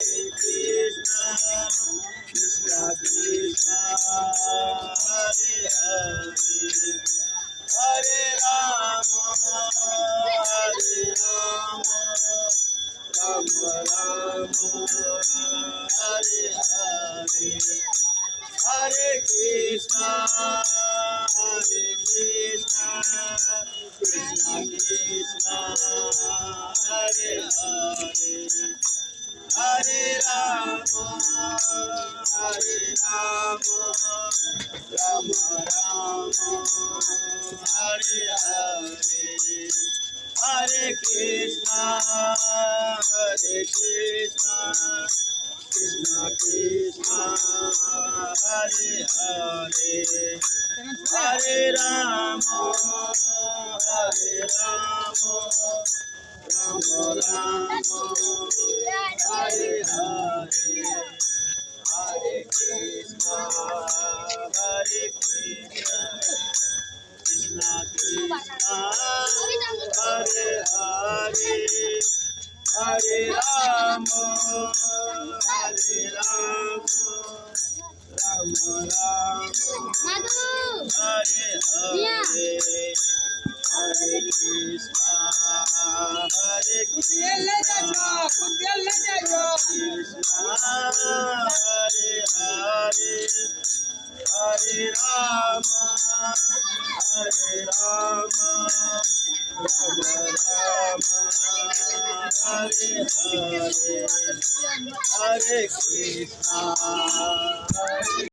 Krishna, Krishna Krishna, Hare Hare, Hare Rama, Hare Rama, Rama Rama, Hare Hare, Hare Krishna, Hare Krishna, Krishna Krishna, Hare Hare, Hare Rama, Hare Rama, Rama Rama, Hare Hare, Hare Krishna, Hare Krishna, Krishna Krishna, Hare Hare, Hare Rama, Hare Rama, Rama Rama, Hare Hare, Hare Krishna, Hare Krishna, Krishna Krishna, Hare Hare, Hare Rama, Hare Rama, Rama Rama, Hare Hare, Hare Krishna, Hare Krishna, Krishna Hare Hare, Hare Rama, Hare Rama, Rama Rama, Hare Hare, Hare Krishna.